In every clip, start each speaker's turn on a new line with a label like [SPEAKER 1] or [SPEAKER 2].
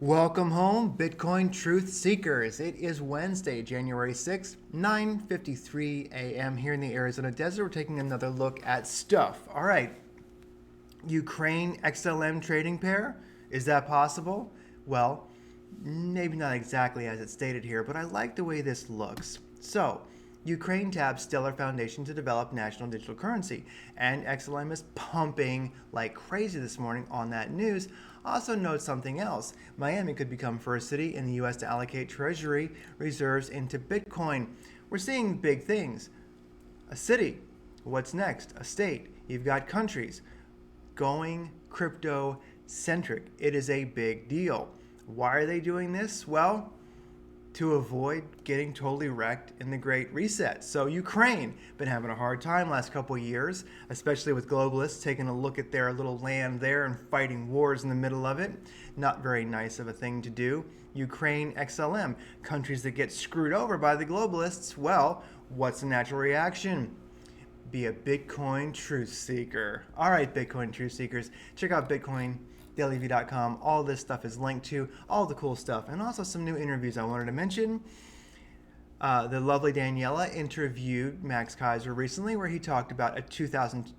[SPEAKER 1] Welcome home, Bitcoin Truth Seekers. It is Wednesday, January 6th, 9:53 a.m. here in the Arizona desert. We're taking another look at stuff. All right, Ukraine XLM trading pair. Is that possible? Well, maybe not exactly as it's stated here, but I like the way this looks. So, Ukraine taps stellar foundation to develop national digital currency, and XLM is pumping like crazy this morning on that news. Also note something else. Miami could become first city in the U.S. to allocate treasury reserves into Bitcoin. We're seeing big things. A city. What's next? A state. You've got countries going crypto-centric. It is a big deal. Why are they doing this? Well, to avoid getting totally wrecked in the Great Reset. So Ukraine been having a hard time last couple of years, especially with globalists taking a look at their little land there and fighting wars in the middle of it. Not very nice of a thing to do. Ukraine XLM, countries that get screwed over by the globalists. Well, what's the natural reaction? Be a Bitcoin truth seeker. All right, Bitcoin truth seekers, check out BitcoinDailyView.com. All this stuff is linked to, all the cool stuff, and also some new interviews I wanted to mention. The lovely Daniela interviewed Max Kaiser recently, where he talked about a $228,000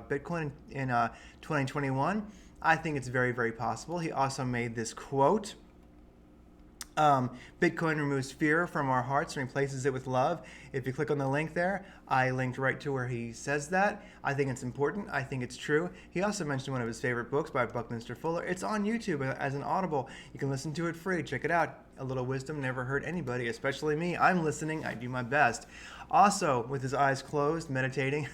[SPEAKER 1] Bitcoin in 2021. I think it's very, very possible. He also made this quote. Bitcoin removes fear from our hearts and replaces it with love. If you click on the link there, I linked right to where he says that. I think it's important. I think it's true. He also mentioned one of his favorite books by Buckminster Fuller. It's on YouTube as an Audible. You can listen to it free. Check it out. A little wisdom never hurt anybody, especially me. I'm listening. I do my best. Also, with his eyes closed, meditating,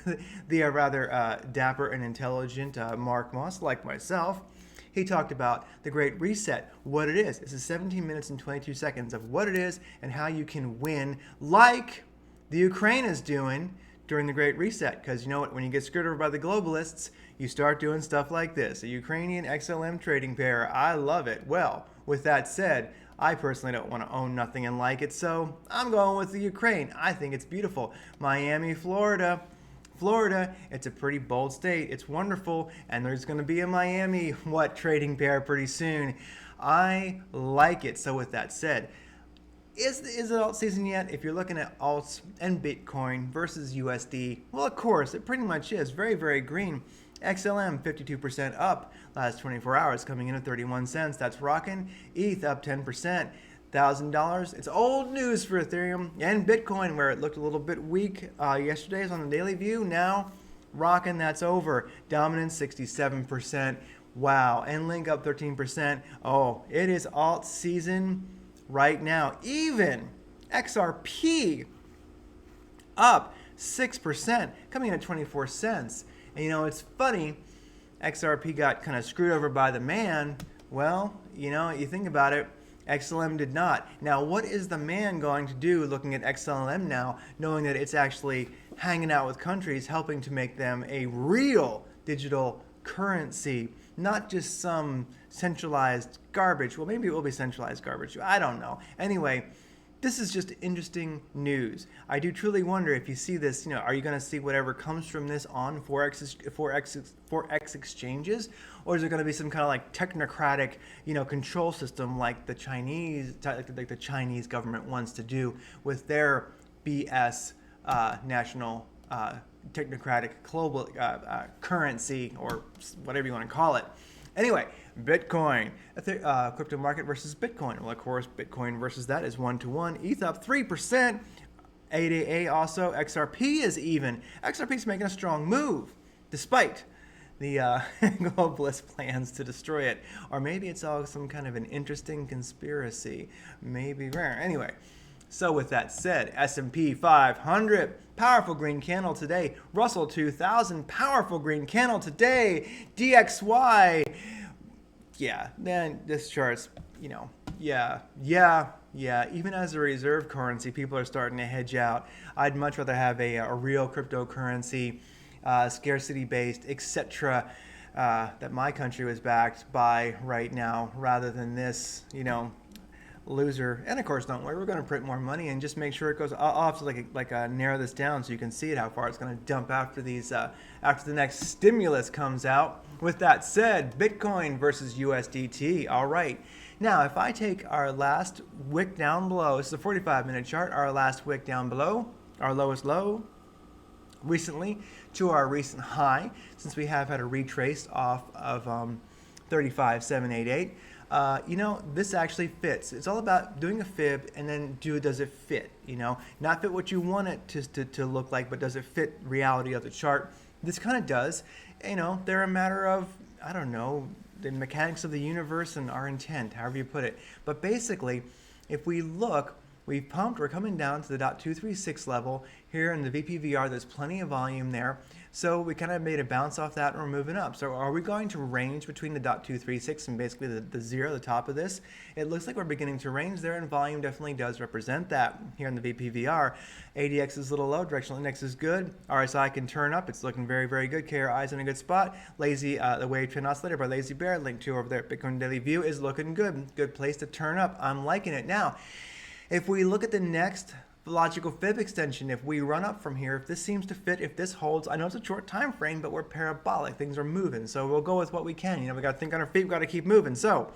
[SPEAKER 1] the rather dapper and intelligent Mark Moss, like myself, he talked about the Great Reset, what it is. This is 17 minutes and 22 seconds of what it is and how you can win like the Ukraine is doing during the Great Reset. Because you know what? When you get screwed over by the globalists, you start doing stuff like this. A Ukrainian XLM trading pair. I love it. Well, with that said, I personally don't want to own nothing and like it, so I'm going with the Ukraine. I think it's beautiful. Miami, Florida, it's a pretty bold state. It's wonderful, and there's going to be a Miami trading pair pretty soon. I like it. So with that said, is it alt season yet? If you're looking at alts and Bitcoin versus USD, well, of course, it pretty much is. Very, very green. XLM 52% up last 24 hours, coming in at 31 cents. That's rocking. ETH up 10%. $1,000. It's old news for Ethereum and Bitcoin, where it looked a little bit weak yesterday on the daily view. Now, rocking, that's over. Dominance 67%. Wow. And Link up 13%. Oh, it is alt season right now. Even XRP up 6%, coming in at 24 cents. And you know, it's funny, XRP got kind of screwed over by the man. Well, you know, you think about it, XLM did not. Now, what is the man going to do looking at XLM now, knowing that it's actually hanging out with countries, helping to make them a real digital currency, not just some centralized garbage? Well, maybe it will be centralized garbage. I don't know. Anyway, this is just interesting news. I do truly wonder if you see this, are you going to see whatever comes from this on Forex exchanges? Or is there going to be some kind of like technocratic, control system like the Chinese government wants to do with their BS national technocratic global currency, or whatever you want to call it? Anyway, Bitcoin, crypto market versus Bitcoin. Well, of course, Bitcoin versus that is 1-to-1. ETH up 3%. ADA also. XRP is even. XRP is making a strong move, despite the globalist plans to destroy it. Or maybe it's all some kind of an interesting conspiracy. Maybe rare. Anyway, so with that said, S&P 500, powerful green candle today. Russell 2000, powerful green candle today. DXY, yeah, then this chart's, even as a reserve currency, people are starting to hedge out. I'd much rather have a real cryptocurrency, scarcity-based, etc., that my country was backed by right now, rather than this, loser. And of course, don't worry, we're going to print more money and just make sure it goes. I'll have to narrow this down so you can see it, how far it's going to dump after after the next stimulus comes out. With that said, Bitcoin versus USDT. All right. Now, if I take our last wick down below, this is a 45-minute chart, our last wick down below, our lowest low recently to our recent high, since we have had a retrace off of 35,788. This actually fits. It's all about doing a fib and then does it fit? Not fit what you want it to look like, but does it fit reality of the chart? This kind of does. They're a matter of, I don't know, the mechanics of the universe and our intent, however you put it. But basically, if we look, we've pumped, we're coming down to the .236 level here in the VPVR. There's plenty of volume there. So we kind of made a bounce off that and we're moving up. So are we going to range between the .236 and basically the zero, the top of this? It looks like we're beginning to range there, and volume definitely does represent that here in the VPVR. ADX is a little low, directional index is good. RSI can turn up, it's looking very, very good. KRI is in a good spot. The wave trend oscillator by Lazy Bear, linked to over there. Bitcoin Daily View is looking good. Good place to turn up. I'm liking it. Now, if we look at the next logical fib extension, if we run up from here, if this seems to fit, if this holds, I know it's a short time frame, but we're parabolic, things are moving, so we'll go with what we can. We got to think on our feet, we got to keep moving. So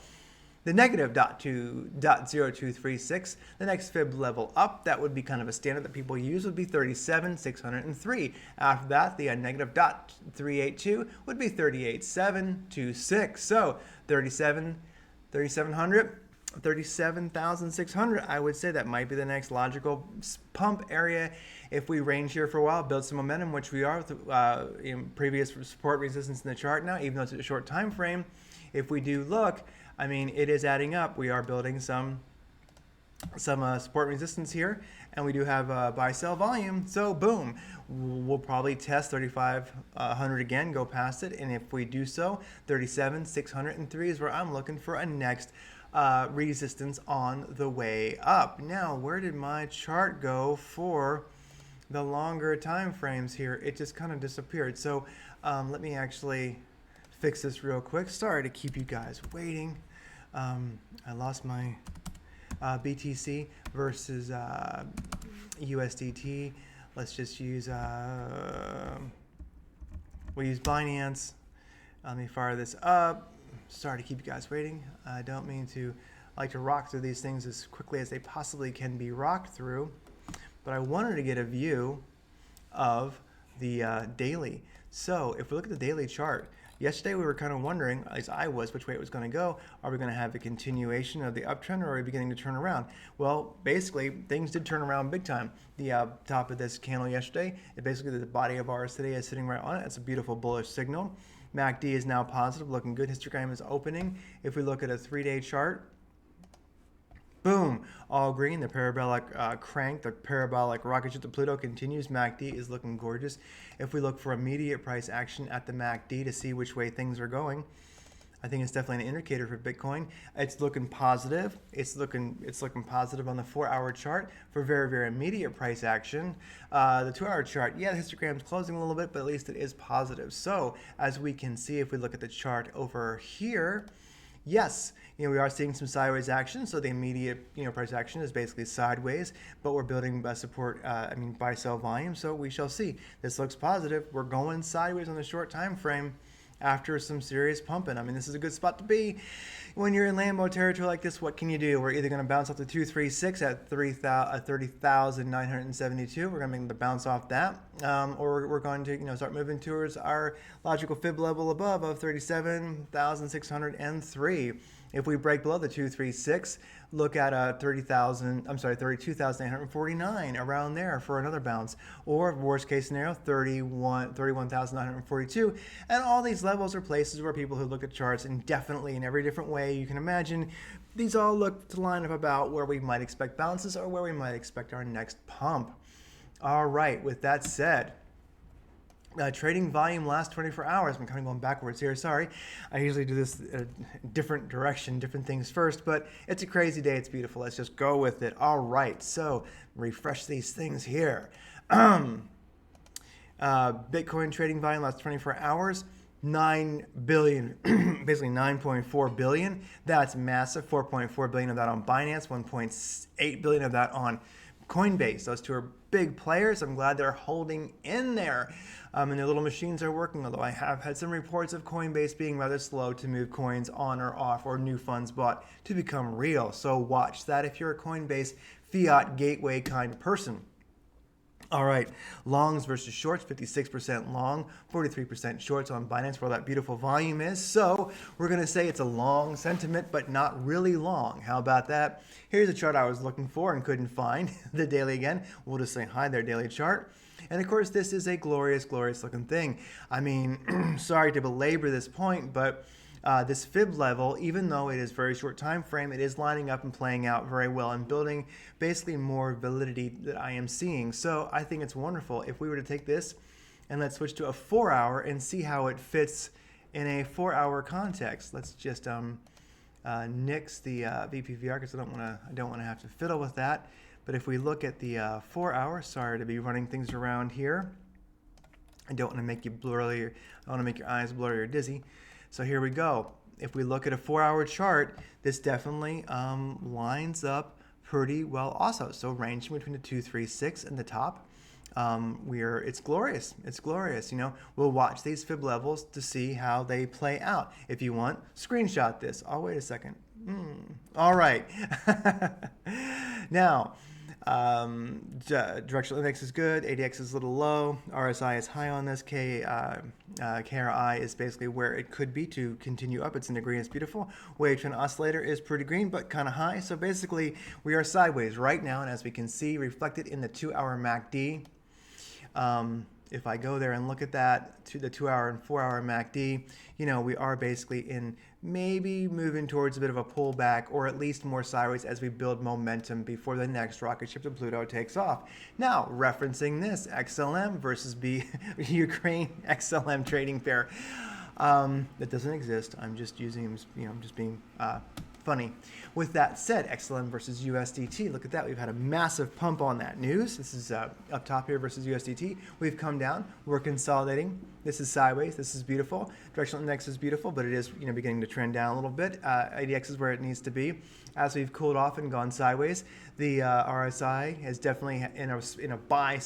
[SPEAKER 1] the negative .0236, the next fib level up, that would be kind of a standard that people use, would be 37,603. After that, the negative .382 would be 38,726. So 3,700. 37,600, I would say that might be the next logical pump area. If we range here for a while, build some momentum, which we are with previous support resistance in the chart now, even though it's a short time frame. If we do look, I mean, it is adding up. We are building some support resistance here, and we do have buy-sell volume. So boom, we'll probably test 3,500 again, go past it, and if we do so, 37,603 is where I'm looking for a next resistance on the way up. Now, where did my chart go for the longer time frames here? It just kind of disappeared. So let me actually fix this real quick. Sorry to keep you guys waiting. I lost my BTC versus USDT. Let's just use we'll use Binance. Let me fire this up. Sorry to keep you guys waiting. I don't mean to like to rock through these things as quickly as they possibly can be rocked through, but I wanted to get a view of the daily. So if we look at the daily chart, yesterday we were kind of wondering, at least I was, which way it was going to go. Are we going to have a continuation of the uptrend, or are we beginning to turn around? Well, basically, things did turn around big time. The top of this candle yesterday, basically the body of ours today is sitting right on it. It's a beautiful bullish signal. MACD is now positive, looking good. Histogram is opening. If we look at a 3-day chart, boom, all green. The parabolic crank, the parabolic rocket ship to Pluto continues. MACD is looking gorgeous. If we look for immediate price action at the MACD to see which way things are going, I think it's definitely an indicator for Bitcoin. It's looking positive. It's looking positive on the 4-hour chart for very, very immediate price action. The 2-hour chart, yeah, the histogram's closing a little bit, but at least it is positive. So as we can see, if we look at the chart over here, yes, we are seeing some sideways action. So the immediate, price action is basically sideways, but we're building support, buy-sell volume. So we shall see. This looks positive. We're going sideways on the short time frame after some serious pumping. I mean, this is a good spot to be. When you're in Lambo territory like this, what can you do? We're either going to bounce off the 236 at 30,972. We're going to make the bounce off that, or we're going to start moving towards our logical fib level above of 37,603. If we break below the 236, look at 32,849 around there for another bounce, or worst case scenario, 31,942. And all these levels are places where people who look at charts indefinitely in every different way you can imagine, these all look to line up about where we might expect bounces or where we might expect our next pump. All right, with that said, trading volume last 24 hours. I'm kind of going backwards here. Sorry. I usually do this different direction, different things first, but it's a crazy day. It's beautiful. Let's just go with it. All right. So refresh these things here. Bitcoin trading volume last 24 hours. 9 billion, basically 9.4 billion. That's massive. 4.4 billion of that on Binance, 1.8 billion of that on Coinbase. Those two are big players. I'm glad they're holding in there. And their little machines are working, although I have had some reports of Coinbase being rather slow to move coins on or off, or new funds bought to become real. So watch that if you're a Coinbase fiat gateway kind of person. All right, longs versus shorts, 56% long, 43% shorts on Binance, where all that beautiful volume is. So we're going to say it's a long sentiment, but not really long. How about that? Here's a chart I was looking for and couldn't find, the daily again. We'll just say hi there, daily chart. And of course, this is a glorious, glorious looking thing. I mean, sorry to belabor this point, but this fib level, even though it is very short time frame, it is lining up and playing out very well and building basically more validity that I am seeing. So I think it's wonderful. If we were to take this and let's switch to a 4-hour and see how it fits in a 4-hour context. Let's just nix the VPVR because I don't want to have to fiddle with that. But if we look at the 4-hour, sorry to be running things around here. I don't want to make you blurry. I want to make your eyes blurry or dizzy. So here we go. If we look at a 4-hour chart, this definitely lines up pretty well also. So ranging between the 236 and the top, it's glorious. It's glorious. You know, we'll watch these fib levels to see how they play out. If you want, screenshot this. Oh, wait a second. All right. Now, directional index is good. ADX is a little low. RSI is high on this. KRI is basically where it could be to continue up. It's in the green. It's beautiful. Wave trend oscillator is pretty green, but kind of high. So basically, we are sideways right now. And as we can see, reflected in the 2-hour MACD. If I go there and look at that, to the 2-hour and 4-hour MACD, you know, we are basically in maybe moving towards a bit of a pullback, or at least more sideways as we build momentum before the next rocket ship to Pluto takes off. Now, referencing this, XLM versus Ukraine XLM trading pair. That doesn't exist. I'm just using, you know, I'm just being funny. With that said, XLM versus USDT, look at that. We've had a massive pump on that news. This is up top here versus USDT. We've come down. We're consolidating. This is sideways. This is beautiful. Directional index is beautiful, but it is, you know, beginning to trend down a little bit. ADX is where it needs to be. As we've cooled off and gone sideways, the RSI is definitely in a buy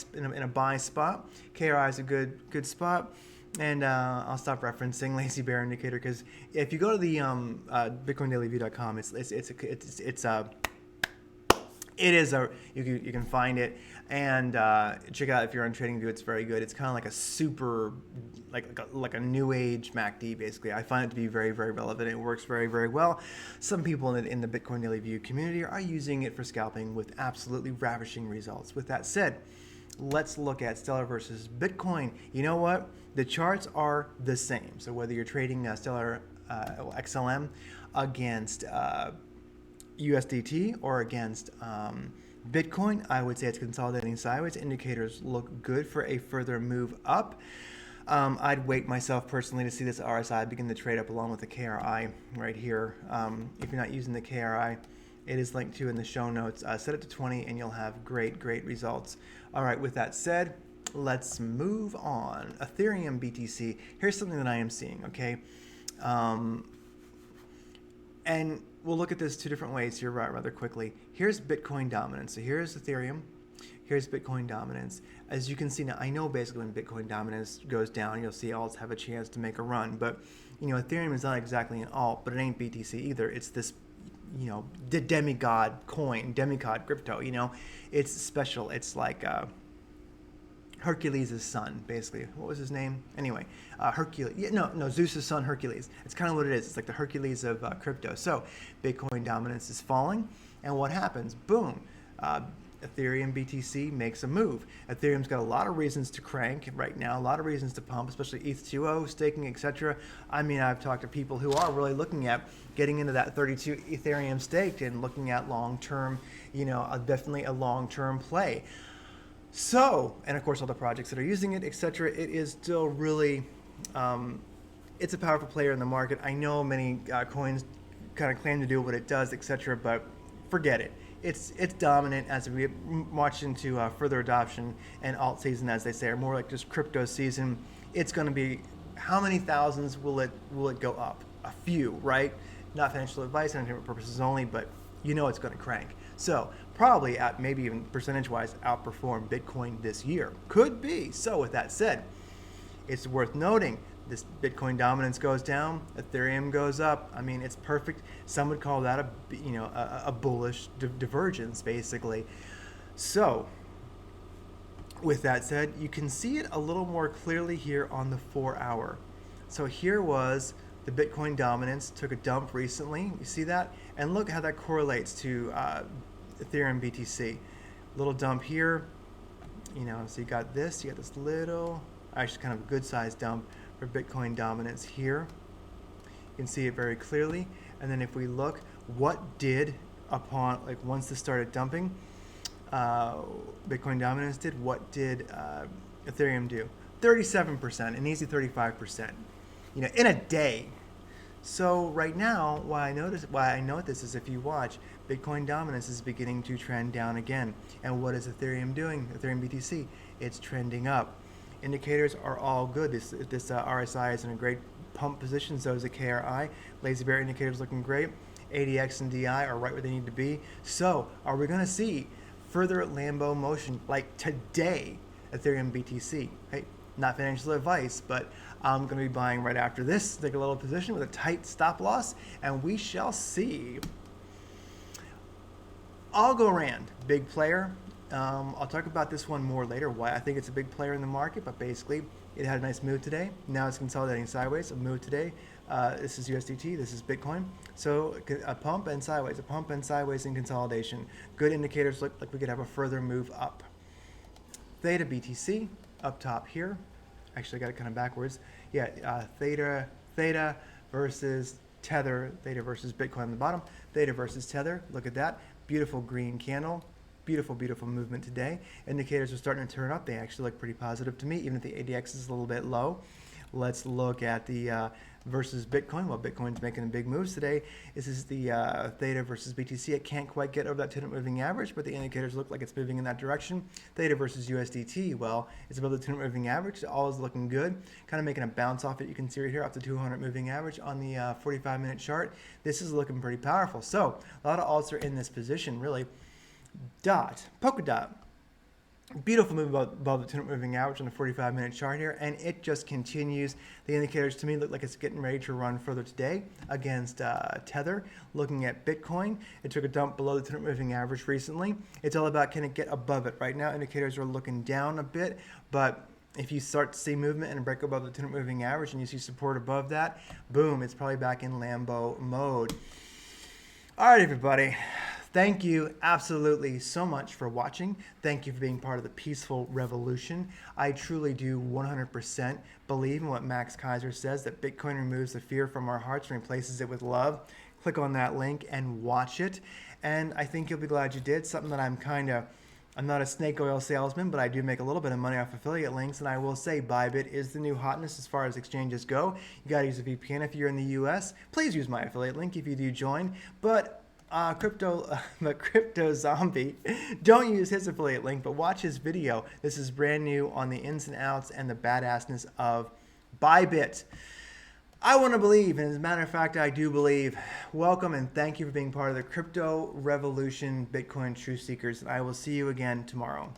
[SPEAKER 1] spot. KRI is a good spot. And I'll stop referencing lazy bear indicator, because if you go to the BitcoinDailyView.com, you can find it, and check it out if you're on TradingView. It's very good. It's kind of like a super like a new age MACD basically. I find it to be very, very relevant. It works very, very well. Some people in the Bitcoin Daily View community are using it for scalping with absolutely ravishing results. With that said, let's look at Stellar versus Bitcoin. You know what? The charts are the same. So whether you're trading Stellar XLM against USDT or against Bitcoin, I would say it's consolidating sideways. Indicators look good for a further move up. I'd wait myself personally to see this RSI begin to trade up along with the KRI right here. If you're not using the KRI, it is linked to in the show notes. Set it to 20 and you'll have great, great results. All right, with that said, let's move on. Ethereum BTC. Here's something that I am seeing, okay? And we'll look at this two different ways here rather quickly. Here's Bitcoin dominance. So here's Ethereum. Here's Bitcoin dominance. As you can see now, I know basically when Bitcoin dominance goes down, you'll see alts have a chance to make a run. But, you know, Ethereum is not exactly an alt, but it ain't BTC either. It's this, you know, the demigod coin, demigod crypto, you know. It's special. It's like Hercules' son, basically. What was his name? Anyway, Hercules. Yeah, no, Zeus' son, Hercules. It's kind of what it is. It's like the Hercules of crypto. So Bitcoin dominance is falling, and what happens? Boom. Ethereum BTC makes a move. Ethereum's got a lot of reasons to crank right now, a lot of reasons to pump, especially ETH2O, staking, etc. I mean, I've talked to people who are really looking at getting into that 32 Ethereum staked and looking at long-term, you know, definitely a long-term play. So, and of course all the projects that are using it, etc., it is still really, it's a powerful player in the market. I know many coins kind of claim to do what it does, etc., but forget it. It's dominant as we march into further adoption and alt season, as they say, or more like just crypto season. It's going to be how many thousands will it go up? A few, right? Not financial advice, entertainment purposes only, but you know it's going to crank. So probably at maybe even percentage-wise outperform Bitcoin this year. Could be. So with that said, it's worth noting this Bitcoin dominance goes down, Ethereum goes up. I mean, it's perfect. Some would call that a bullish divergence, basically. So with that said, you can see it a little more clearly here on the 4-hour. So here was the Bitcoin dominance, took a dump recently. You see that? And look how that correlates to Ethereum BTC. Little dump here, so you got this little, actually kind of good sized dump for Bitcoin dominance here. You can see it very clearly. And then if we look, what did upon, like once this started dumping, Bitcoin dominance did, what did Ethereum do? 37%, an easy 35%, in a day. So right now, why I note this is if you watch, Bitcoin dominance is beginning to trend down again. And what is Ethereum doing? Ethereum BTC, it's trending up. Indicators are all good. This RSI is in a great pump position, so is the KRI. Lazy Bear indicators looking great. ADX and DI are right where they need to be. So are we going to see further Lambo motion like today, Ethereum BTC? Hey, not financial advice, but I'm going to be buying right after this. Take a little position with a tight stop loss, and we shall see. Algorand, big player. I'll talk about this one more later, why I think it's a big player in the market, but basically it had a nice move today. Now it's consolidating sideways, a move today. This is USDT, this is Bitcoin. So a pump and sideways, in consolidation. Good indicators look like we could have a further move up. ETHBTC up top here. Actually, I got it kind of backwards. Yeah, Theta versus Tether, Theta versus Bitcoin on the bottom, Theta versus Tether. Look at that. Beautiful green candle. Beautiful, beautiful movement today. Indicators are starting to turn up. They actually look pretty positive to me, even if the ADX is a little bit low. Let's look at the versus Bitcoin. Well, Bitcoin's making big moves today. This is the Theta versus BTC. It can't quite get over that 200 moving average, but the indicators look like it's moving in that direction. Theta versus USDT, well, it's above the 200 moving average. All is looking good. Kind of making a bounce off it. You can see right here off the 200 moving average on the 45-minute chart. This is looking pretty powerful. So a lot of alts are in this position, really. Polkadot. Beautiful move above the 200 moving average on the 45-minute chart here, and it just continues. The indicators to me look like it's getting ready to run further today against Tether. Looking at Bitcoin, it took a dump below the 200 moving average recently. It's all about can it get above it. Right now, indicators are looking down a bit, but if you start to see movement and break above the 200 moving average and you see support above that, boom, it's probably back in Lambo mode. All right, everybody. Thank you absolutely so much for watching. Thank you for being part of the peaceful revolution. I truly do 100% believe in what Max Kaiser says, that Bitcoin removes the fear from our hearts and replaces it with love. Click on that link and watch it. And I think you'll be glad you did. Something that I'm not a snake oil salesman, but I do make a little bit of money off affiliate links. And I will say Bybit is the new hotness as far as exchanges go. You got to use a VPN if you're in the US. Please use my affiliate link if you do join. But Crypto Zombie, don't use his affiliate link, but watch his video. This is brand new on the ins and outs and the badassness of Bybit. I want to believe, and as a matter of fact, I do believe. Welcome and thank you for being part of the crypto revolution, Bitcoin truth seekers. And I will see you again tomorrow.